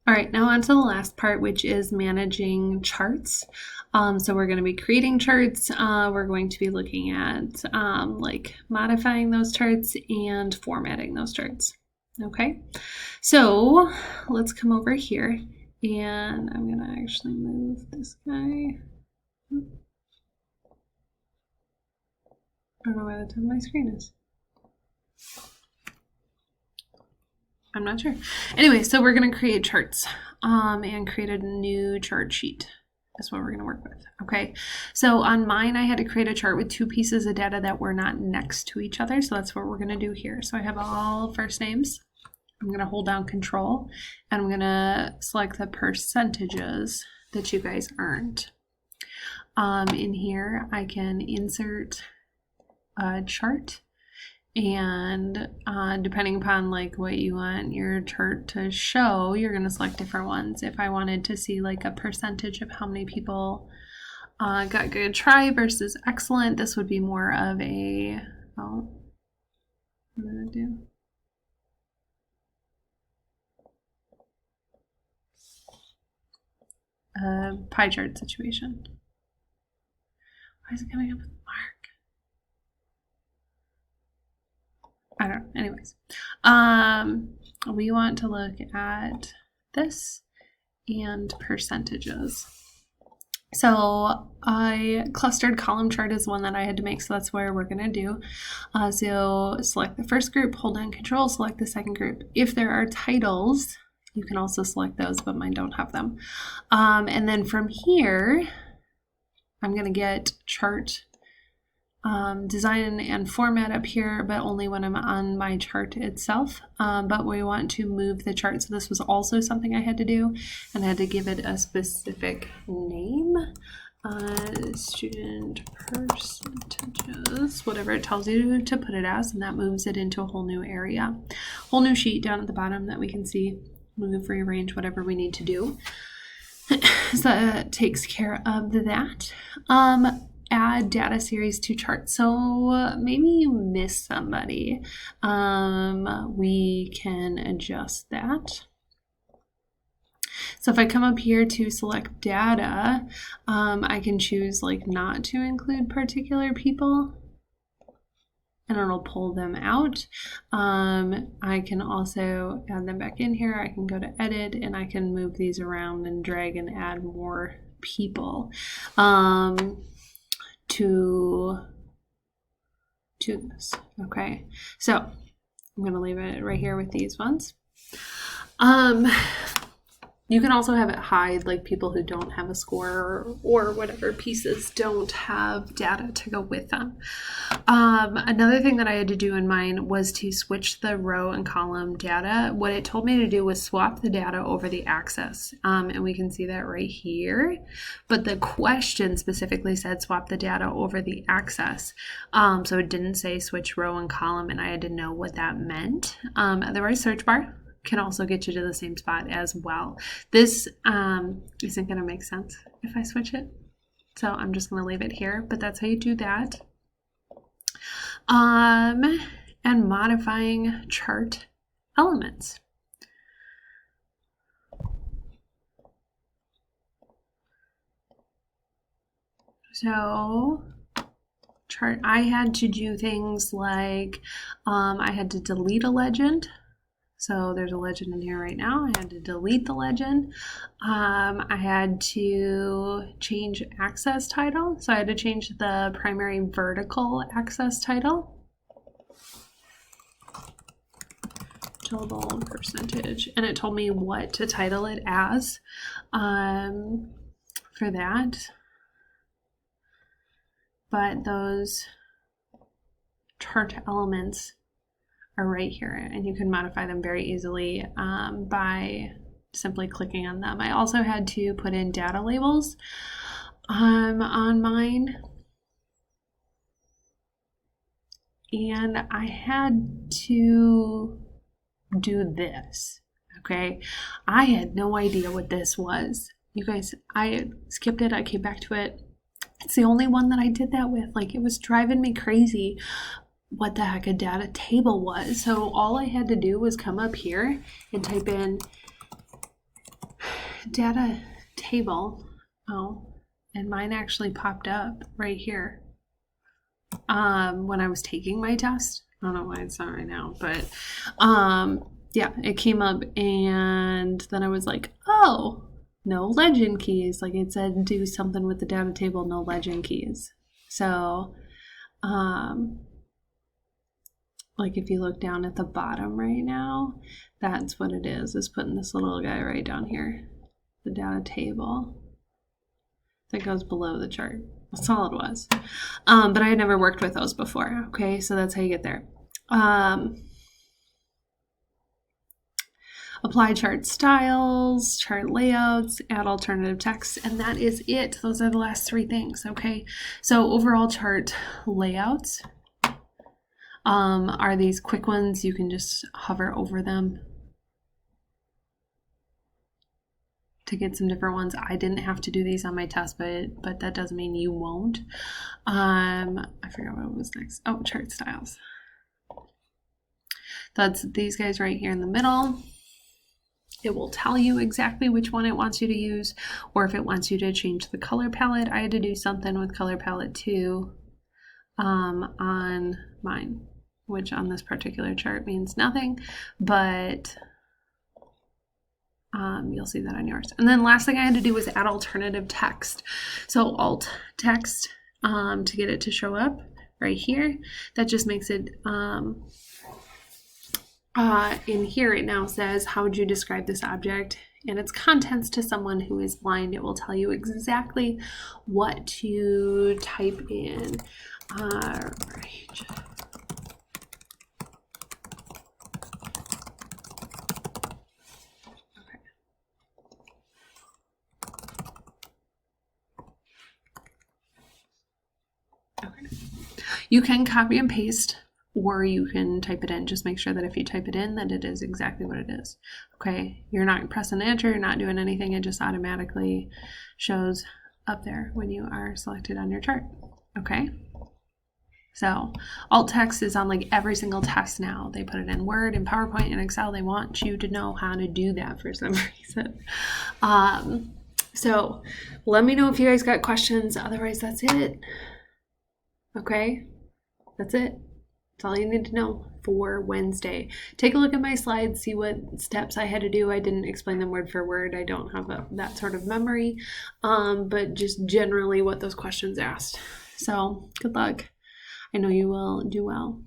All right, now on to the last part, which is managing charts. So we're going to be creating charts. We're going to be looking at like modifying those charts and formatting those charts. Okay, so let's come over here and I'm going to actually move this guy. I don't know where the top of my screen is. I'm not sure. Anyway, so we're going to create charts and create a new chart sheet. That's what we're going to work with. Okay, so on mine, I had to create a chart with two pieces of data that were not next to each other. So that's what we're going to do here. So I have all first names. I'm going to hold down Control and I'm going to select the percentages that you guys earned. In here, I can insert a chart. And depending upon like what you want your chart to show, you're going to select different ones. If I wanted to see like a percentage of how many people got good try versus excellent, this would be more of a, what I'm going to do. A pie chart situation. Why is it coming up with mark? I don't know. Anyways, we want to look at this and percentages. So a clustered column chart is one that I had to make, so that's where we're going to do. So select the first group, hold down Control, select the second group. If there are titles, you can also select those, but mine don't have them. And then from here, I'm going to get chart design and format up here, but only when I'm on my chart itself. But we want to move the chart. So this was also something I had to do, and I had to give it a specific name. Student percentages, whatever it tells you to put it as, and that moves it into a whole new area. Whole new sheet down at the bottom that we can see, move, rearrange, whatever we need to do. So that takes care of that. Add data series to chart. So maybe you missed somebody. We can adjust that. So if I come up here to select data, I can choose like not to include particular people and it'll pull them out. I can also add them back in here. I can go to edit and I can move these around and drag and add more people. To this. Okay, so I'm going to leave it right here with these ones. You can also have it hide like people who don't have a score or whatever pieces don't have data to go with them. Another thing that I had to do in mine was to switch the row and column data. What it told me to do was swap the data over the axis. And we can see that right here. But the question specifically said swap the data over the axis. So it didn't say switch row and column, and I had to know what that meant. Otherwise, search bar can also get you to the same spot as well. This isn't going to make sense if I switch it. So I'm just going to leave it here, but that's how you do that. And modifying chart elements. So chart, I had to do things like I had to delete a legend. So there's a legend in here right now. I had to delete the legend. I had to change access title. So I had to change the primary vertical access title. Total percentage. And it told me what to title it as for that. But those chart elements are right here, and you can modify them very easily by simply clicking on them. I also had to put in data labels on mine, and I had to do this. Okay, I had no idea what this was. You guys, I skipped it. I came back to it. It's the only one that I did that with. Like, it was driving me crazy what the heck a data table was. So all I had to do was come up here and type in data table. Oh, and mine actually popped up right here when I was taking my test. I don't know why it's not right now, but yeah, it came up, and then I was like, oh, no legend keys. Like it said, do something with the data table, no legend keys. So, like if you look down at the bottom right now, that's what it is putting this little guy right down here, the data table that goes below the chart. That's all it was. But I had never worked with those before. Okay, so that's how you get there. Apply chart styles, chart layouts, add alternative text, and that is it. Those are the last three things, okay? So overall chart layouts are these quick ones. You can just hover over them to get some different ones. I didn't have to do these on my test, but that doesn't mean you won't. I forgot what was next. Oh, chart styles. That's these guys right here in the middle. It will tell you exactly which one it wants you to use, or if it wants you to change the color palette. I had to do something with color palette too on mine, which on this particular chart means nothing, but you'll see that on yours. And then last thing I had to do was add alternative text. So alt text to get it to show up right here. That just makes it in here it now says, how would you describe this object and its contents to someone who is blind? It will tell you exactly what to type in. Range. Okay. You can copy and paste, or you can type it in. Just make sure that if you type it in, that it is exactly what it is. Okay, you're not pressing enter, you're not doing anything. It just automatically shows up there when you are selected on your chart. Okay, so alt text is on like every single test now. They put it in Word and PowerPoint and Excel. They want you to know how to do that for some reason. So let me know if you guys got questions. Otherwise, that's it. Okay, that's it. That's all you need to know for Wednesday. Take a look at my slides, see what steps I had to do. I didn't explain them word for word. I don't have that sort of memory, but just generally what those questions asked. So good luck. I know you will do well.